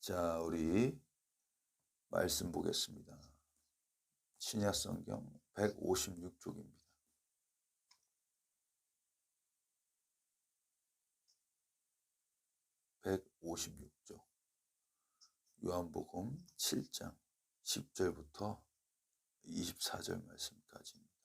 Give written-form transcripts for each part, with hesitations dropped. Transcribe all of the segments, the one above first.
자, 우리 말씀 보겠습니다. 신약 성경 156쪽입니다. (156쪽) 요한복음 7장 10절부터 24절 말씀까지입니다.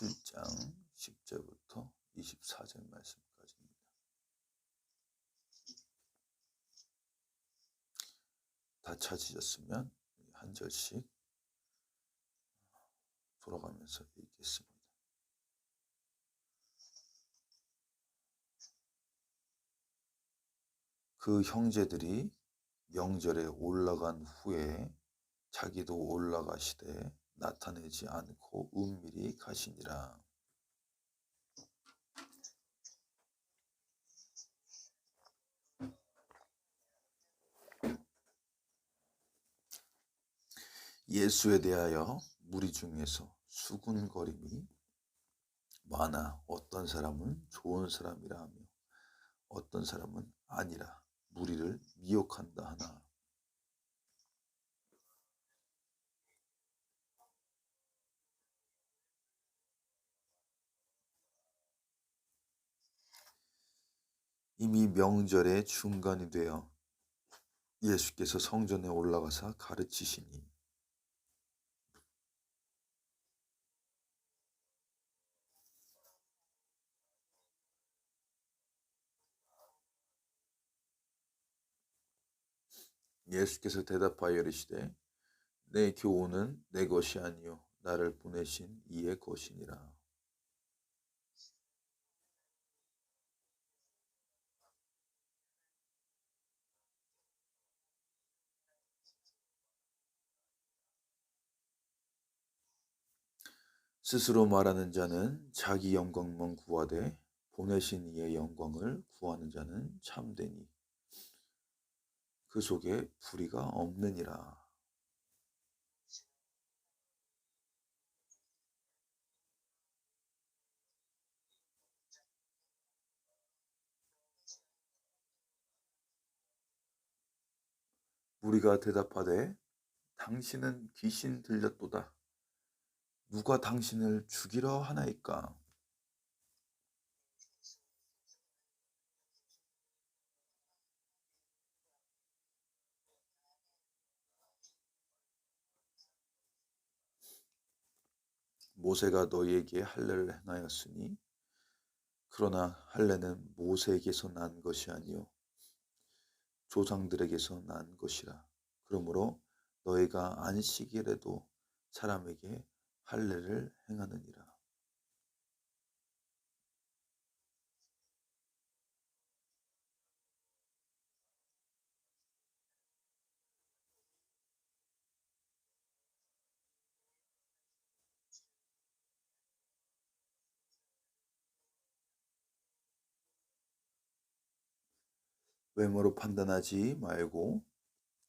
(7장 10절부터 24절 말씀까지입니다. 다 찾으셨으면 한 절씩 돌아가면서 읽겠습니다. 그 형제들이 명절에 올라간 후에 자기도 올라가시되 나타내지 않고 은밀히 가시니라. 예수에 대하여 무리 중에서 수군거림이 많아 어떤 사람은 좋은 사람이라 하며 어떤 사람은 아니라 무리를 미혹한다 하나. 이미 명절의 중간이 되어 예수께서 성전에 올라가사 가르치시니 예수께서 대답하여 이르시되 내 교훈은 내 것이 아니요 나를 보내신 이의 것이니라. 스스로 말하는 자는 자기 영광만 구하되 보내신 이의 영광을 구하는 자는 참되니 그 속에 불의가 없느니라. 무리가 대답하되 당신은 귀신 들렸도다. 누가 당신을 죽이려 하나이까? 모세가 너희에게 할례를 행하였으니 그러나 할례는 모세에게서 난 것이 아니요 조상들에게서 난 것이라. 그러므로 너희가 안식일에도 사람에게 할례를 행하느니라. 외모로 판단하지 말고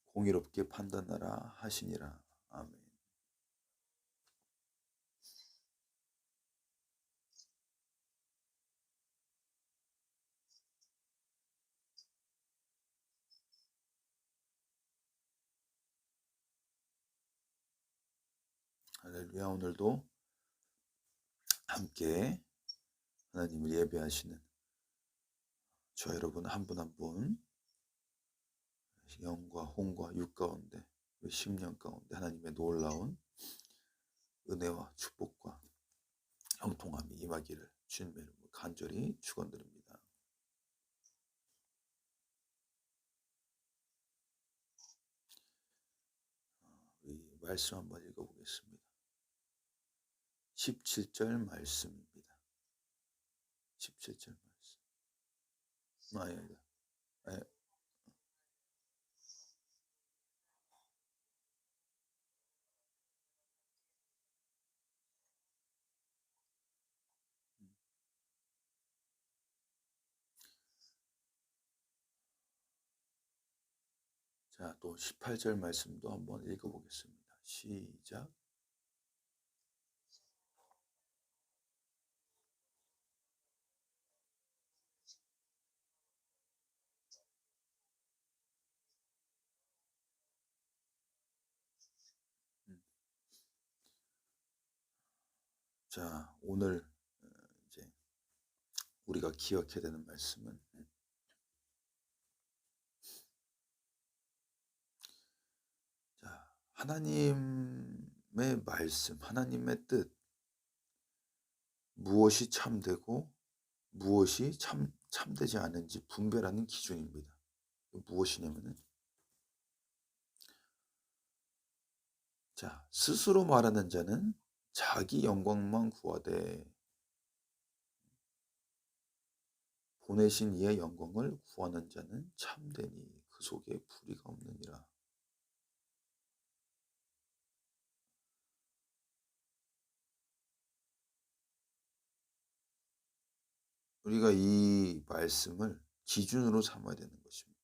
공의롭게 판단하라 하시니라. 아멘. 할렐루야. 오늘도 함께 하나님을 예배하시는 저 여러분 한 분 한 분 영과 홍과 육 가운데 10년 가운데 하나님의 놀라운 은혜와 축복과 형통함이 임하기를 주님의 이름으로 간절히 축원드립니다. 우리 말씀 한번 읽어보겠습니다. 17절 말씀입니다. 17절 말씀. 아니다. 자, 또 18절 말씀도 한번 읽어보겠습니다. 시작. 자, 오늘 이제 우리가 기억해야 되는 말씀은, 자, 하나님의 말씀, 하나님의 뜻, 무엇이 참되고 무엇이 참되지 않은지 분별하는 기준입니다. 무엇이냐면은, 자, 스스로 말하는 자는 자기 영광만 구하되 보내신 이의 영광을 구하는 자는 참되니 그 속에 불의가 없느니라. 우리가 이 말씀을 기준으로 삼아야 되는 것입니다.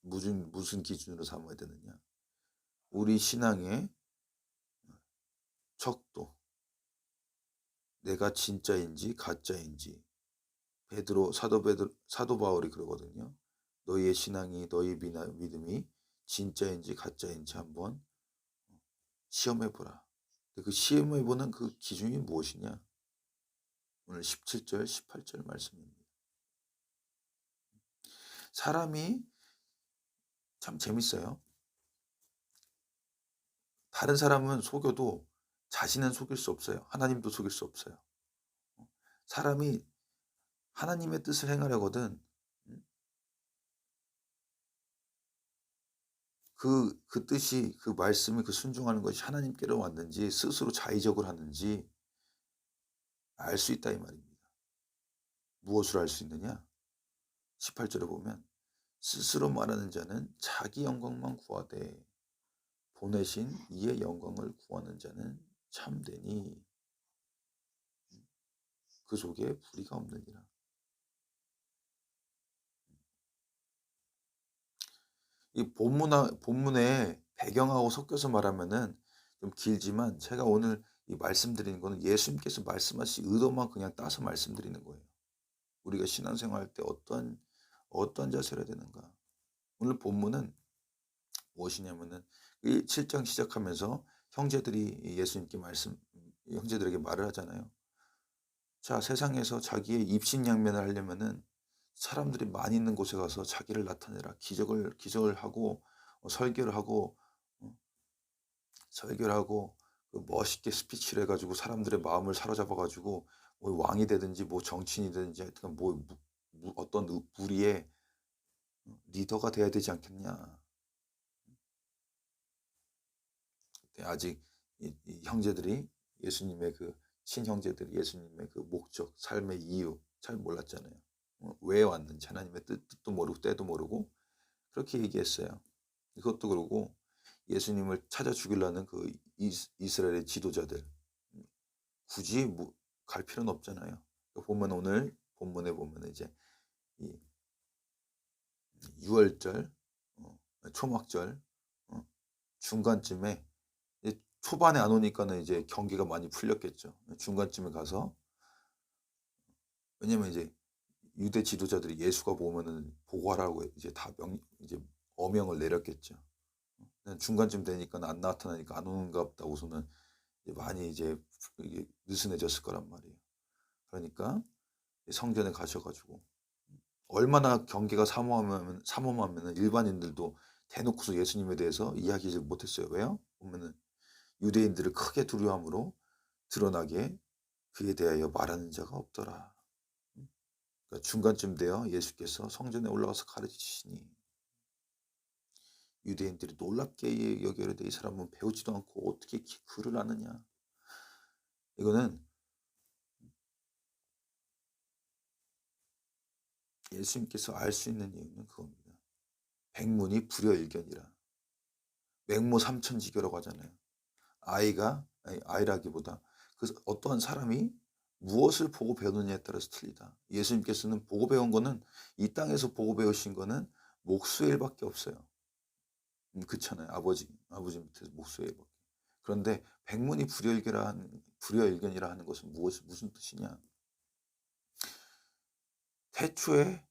무슨 기준으로 삼아야 되느냐? 우리 신앙의 척도, 내가 진짜인지 가짜인지, 사도 바울이 그러거든요. 너희의 신앙이, 너희 믿음이 진짜인지 가짜인지 한번 시험해보라. 그 시험해보는 그 기준이 무엇이냐? 오늘 17절, 18절 말씀입니다. 사람이 참 재밌어요. 다른 사람은 속여도 자신은 속일 수 없어요. 하나님도 속일 수 없어요. 사람이 하나님의 뜻을 행하려거든 그 뜻이, 그 말씀이, 그 순종하는 것이 하나님께로 왔는지 스스로 자의적으로 하는지 알 수 있다 이 말입니다. 무엇으로 알 수 있느냐? 18절에 보면 스스로 말하는 자는 자기 영광만 구하되 보내신 이의 영광을 구하는 자는 참되니 그 속에 불의가 없느니라. 이 본문의 배경하고 섞여서 말하면은 좀 길지만, 제가 오늘 이 말씀드리는 거는 예수님께서 말씀하신 의도만 그냥 따서 말씀드리는 거예요. 우리가 신앙생활할 때 어떤 자세를 해야 되는가. 오늘 본문은 무엇이냐면은 7장 시작하면서 형제들이 형제들에게 말을 하잖아요. 자, 세상에서 자기의 입신양면을 하려면은 사람들이 많이 있는 곳에 가서 자기를 나타내라. 기적을 하고 설교를 하고 그 멋있게 스피치를 해가지고 사람들의 마음을 사로잡아가지고 뭐 왕이 되든지 뭐 정치인이 되든지 하여튼 어떤 무리의 리더가 돼야 되지 않겠냐. 아직 이 형제들이 예수님의 그 친형제들이 예수님의 그 목적, 삶의 이유 잘 몰랐잖아요. 왜 왔는지 하나님의 뜻도 모르고 때도 모르고 그렇게 얘기했어요. 이것도 그러고 예수님을 찾아 죽이려는 그 이스라엘의 지도자들 굳이 갈 필요는 없잖아요. 보면 오늘 본문에 보면 이제 이 유월절, 초막절 중간쯤에 초반에 안 오니까는 이제 경기가 많이 풀렸겠죠. 중간쯤에 가서, 왜냐면 이제 유대 지도자들이 예수가 보면은 보고하라고 이제 이제 어명을 내렸겠죠. 중간쯤 되니까 안 나타나니까 안 오는가 보다 우선은 많이 이제 이게 느슨해졌을 거란 말이에요. 그러니까 성전에 가셔가지고 얼마나 경계가 삼엄하면 일반인들도 대놓고서 예수님에 대해서 이야기를 못했어요. 왜요? 보면은 유대인들을 크게 두려움으로 드러나게 그에 대하여 말하는 자가 없더라. 그러니까 중간쯤 되어 예수께서 성전에 올라가서 가르치시니 유대인들이 놀랍게 여겨되 이 사람은 배우지도 않고 어떻게 글을 아느냐. 이거는 예수님께서 알 수 있는 이유는 그겁니다. 백문이 불여일견이라. 맹모 삼천지교라고 하잖아요. 아이라기보다 그 어떠한 사람이 무엇을 보고 배우느냐에 따라서 틀리다. 예수님께서는 보고 배운 거는, 이 땅에서 보고 배우신 거는 목수의 일밖에 없어요. 그렇잖아요. 아버지 밑에서 목수의 일밖에. 그런데 백문이 불여일견이라 하는 것은 무슨 뜻이냐? 태초에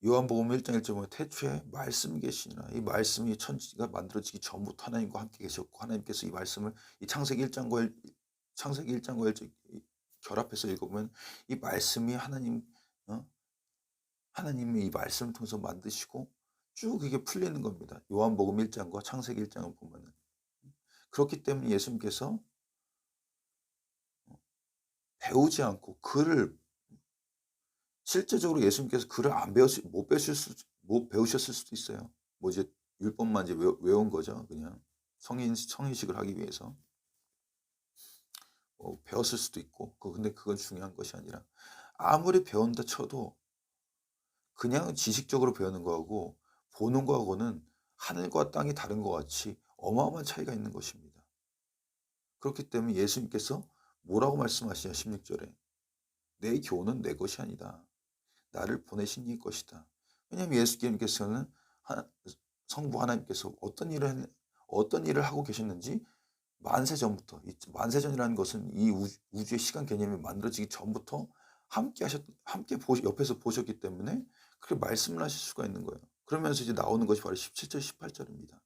요한복음 1장 1절에 보면 태초에 말씀이 계시니라. 이 말씀이 천지가 만들어지기 전부터 하나님과 함께 계셨고 하나님께서 이 말씀을 이 창세기 1장과 1절 결합해서 읽어보면 이 말씀이 어? 하나님이 이 말씀을 통해서 만드시고 쭉 이게 풀리는 겁니다. 요한복음 1장과 창세기 1장을 보면은. 그렇기 때문에 예수님께서 배우지 않고 글을 실제적으로 예수님께서 글을 안 배우시 못 배우셨을 수도 있어요. 뭐 이제 율법만 이제 외운 거죠. 그냥 성인식을 하기 위해서. 배웠을 수도 있고. 근데 그건 중요한 것이 아니라 아무리 배운다 쳐도 그냥 지식적으로 배우는 거하고 보는 거하고는 하늘과 땅이 다른 것 같이 어마어마한 차이가 있는 것입니다. 그렇기 때문에 예수님께서 뭐라고 말씀하시냐 16절에 내 교훈은 내 것이 아니다. 나를 보내신 이의 것이다. 왜냐하면 예수님께서는 성부 하나님께서 어떤 일을 하고 계셨는지 만세 전부터, 만세전이라는 것은 이 우주의 시간 개념이 만들어지기 전부터 옆에서 보셨기 때문에 그렇게 말씀을 하실 수가 있는 거예요. 그러면서 이제 나오는 것이 바로 17절, 18절입니다.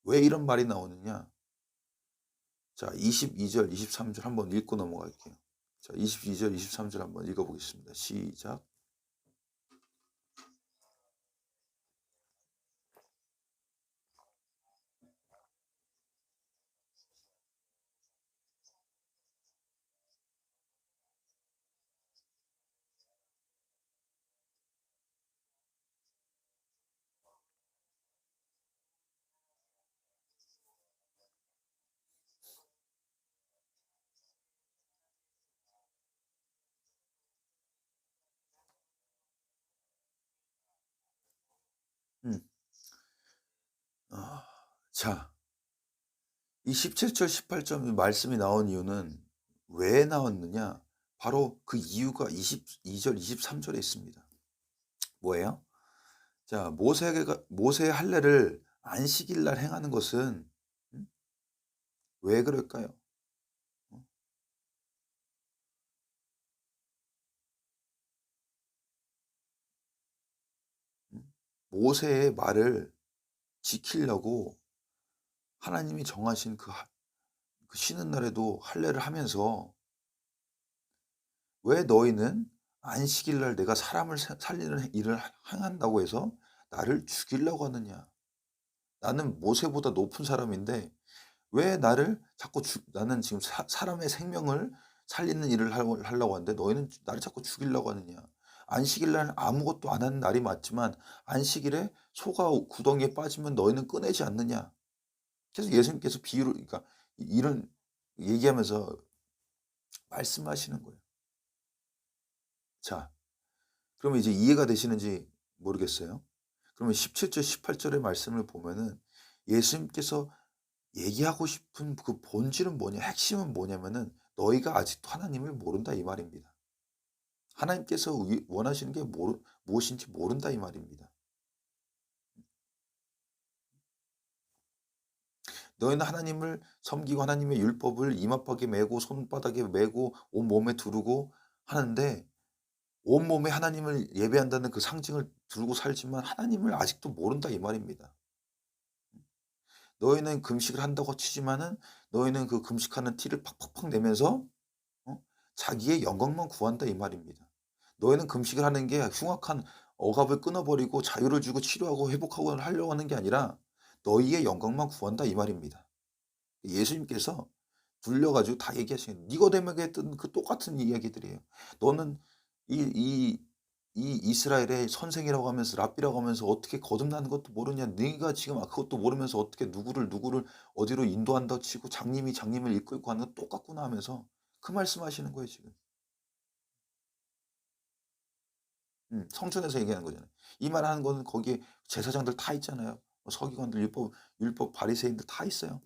왜 이런 말이 나오느냐? 자, 22절, 23절 한번 읽고 넘어갈게요. 자, 22절, 23절 한번 읽어보겠습니다. 시작. 자, 이 17절, 18절 말씀이 나온 이유는 왜 나왔느냐? 바로 그 이유가 22절, 23절에 있습니다. 뭐예요? 자, 모세의 할례를 안식일 날 행하는 것은 왜 그럴까요? 모세의 말을 지키려고 하나님이 정하신 그 쉬는 날에도 할례를 하면서 왜 너희는 안식일 날 내가 사람을 살리는 일을 행한다고 해서 나를 죽이려고 하느냐? 나는 모세보다 높은 사람인데 왜 나는 지금 사람의 생명을 살리는 일을 하려고 하는데 너희는 나를 자꾸 죽이려고 하느냐? 안식일 날 아무것도 안 하는 날이 맞지만 안식일에 소가 구덩이에 빠지면 너희는 꺼내지 않느냐? 그래서 예수님께서 비유를 그러니까 이런 얘기하면서 말씀하시는 거예요. 자, 그러면 이제 이해가 되시는지 모르겠어요. 그러면 17절, 18절의 말씀을 보면은 예수님께서 얘기하고 싶은 그 본질은 뭐냐, 핵심은 뭐냐면은 너희가 아직도 하나님을 모른다 이 말입니다. 하나님께서 원하시는 게 무엇인지 모른다 이 말입니다. 너희는 하나님을 섬기고 하나님의 율법을 이마박에 메고 손바닥에 메고 온몸에 두르고 하는데 온몸에 하나님을 예배한다는 그 상징을 두르고 살지만 하나님을 아직도 모른다 이 말입니다. 너희는 금식을 한다고 치지만은 너희는 그 금식하는 티를 팍팍팍 내면서 자기의 영광만 구한다 이 말입니다. 너희는 금식을 하는 게 흉악한 억압을 끊어버리고 자유를 주고 치료하고 회복하고 하려고 하는 게 아니라 너희의 영광만 구한다 이 말입니다. 예수님께서 둘려가지고 다 얘기하시는 니고데모에게 했던 그 똑같은 이야기들이에요. 너는 이 이스라엘의 선생이라고 하면서 랍비라고 하면서 어떻게 거듭나는 것도 모르냐? 네가 지금 그것도 모르면서 어떻게 누구를 어디로 인도한다고 치고 장님을 이끌고 가는 건 똑같구나 하면서 그 말씀하시는 거예요 지금. 성전에서 얘기하는 거잖아요. 이 말하는 거는 거기에 제사장들 다 있잖아요. 서기관들, 율법 바리새인들 다 있어요.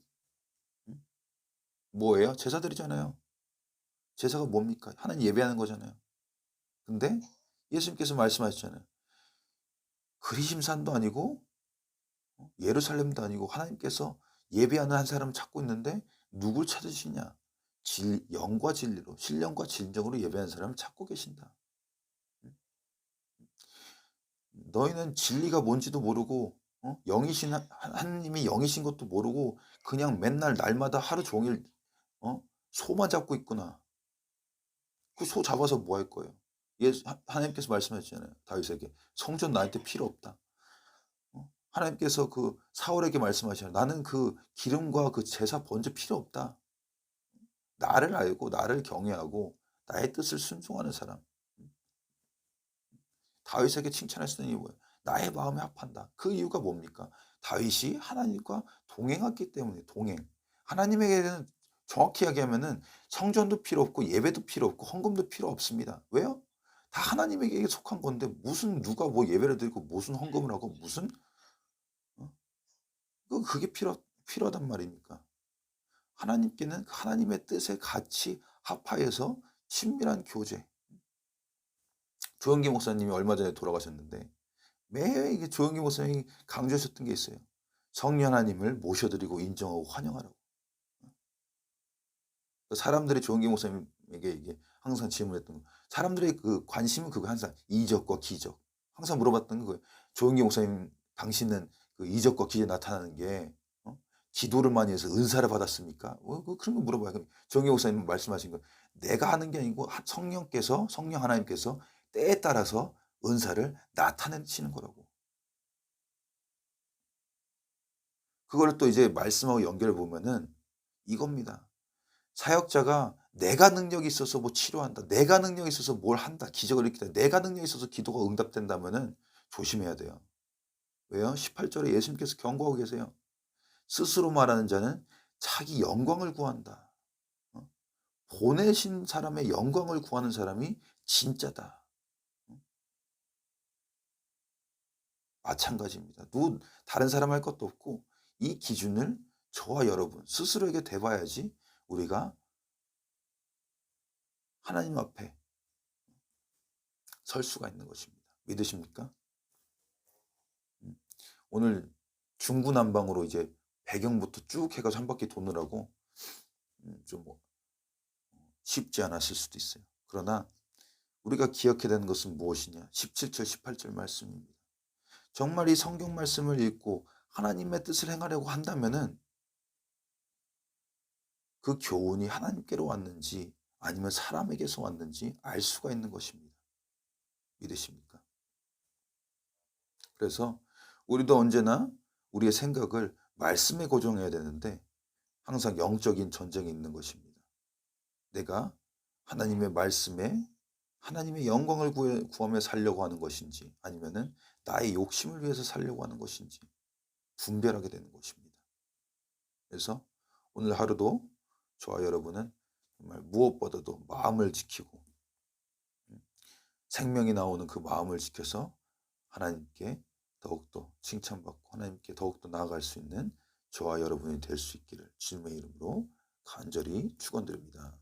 뭐예요? 제사들이잖아요. 제사가 뭡니까? 하나님 예배하는 거잖아요. 근데 예수님께서 말씀하셨잖아요. 그리심산도 아니고 예루살렘도 아니고 하나님께서 예배하는 한 사람을 찾고 있는데 누굴 찾으시냐? 영과 진리로 신령과 진정으로 예배하는 사람을 찾고 계신다. 너희는 진리가 뭔지도 모르고 영이신 하나님이 영이신 것도 모르고 그냥 맨날 날마다 하루 종일 소만 잡고 있구나. 그 소 잡아서 뭐 할 거예요? 하나님께서 말씀하셨잖아요. 다윗에게 성전 나한테 필요 없다. 하나님께서 그 사울에게 말씀하시잖아요. 나는 그 기름과 그 제사 번제 필요 없다. 나를 알고 나를 경외하고 나의 뜻을 순종하는 사람. 다윗에게 칭찬했던 이유 뭐예요? 나의 마음에 합한다. 그 이유가 뭡니까? 다윗이 하나님과 동행했기 때문에 동행. 하나님에게는 정확히 이야기하면은 성전도 필요 없고 예배도 필요 없고 헌금도 필요 없습니다. 왜요? 다 하나님에게 속한 건데 무슨 누가 뭐 예배를 드리고 무슨 헌금을 하고 무슨 어? 그게 필요하단 말입니까? 하나님께는 하나님의 뜻에 같이 합하여서 친밀한 교제. 조영기 목사님이 얼마 전에 돌아가셨는데 매일 이게 조영기 목사님이 강조하셨던 게 있어요. 성령 하나님을 모셔드리고 인정하고 환영하라고. 사람들이 조영기 목사님에게 이게 항상 질문했던 거. 사람들의 그 관심은 그거 항상 이적과 기적. 항상 물어봤던 거예요. 조영기 목사님, 당신은 그 이적과 기적 나타나는 게 기도를 많이 해서 은사를 받았습니까? 그런 거 물어봐요. 조영기 목사님 말씀하신 거, 내가 하는 게 아니고 성령 하나님께서 때에 따라서 은사를 나타내시는 거라고. 그거를 또 이제 말씀하고 연결해 보면은 이겁니다. 사역자가 내가 능력이 있어서 뭐 치료한다. 내가 능력이 있어서 뭘 한다. 기적을 일으킨다. 내가 능력이 있어서 기도가 응답된다면은 조심해야 돼요. 왜요? 18절에 예수님께서 경고하고 계세요. 스스로 말하는 자는 자기 영광을 구한다. 보내신 사람의 영광을 구하는 사람이 진짜다. 마찬가지입니다. 다른 사람 할 것도 없고 이 기준을 저와 여러분 스스로에게 대봐야지 우리가 하나님 앞에 설 수가 있는 것입니다. 믿으십니까? 오늘 중구난방으로 이제 배경부터 쭉 해가지고 한 바퀴 도느라고 좀 쉽지 않았을 수도 있어요. 그러나 우리가 기억해야 되는 것은 무엇이냐? 17절, 18절 말씀입니다. 정말 이 성경 말씀을 읽고 하나님의 뜻을 행하려고 한다면은 그 교훈이 하나님께로 왔는지 아니면 사람에게서 왔는지 알 수가 있는 것입니다. 믿으십니까? 그래서 우리도 언제나 우리의 생각을 말씀에 고정해야 되는데 항상 영적인 전쟁이 있는 것입니다. 내가 하나님의 말씀에 하나님의 영광을 구하며 살려고 하는 것인지 아니면은 나의 욕심을 위해서 살려고 하는 것인지 분별하게 되는 것입니다. 그래서 오늘 하루도 저와 여러분은 정말 무엇보다도 마음을 지키고 생명이 나오는 그 마음을 지켜서 하나님께 더욱더 칭찬받고 하나님께 더욱더 나아갈 수 있는 저와 여러분이 될 수 있기를 주님의 이름으로 간절히 축원드립니다.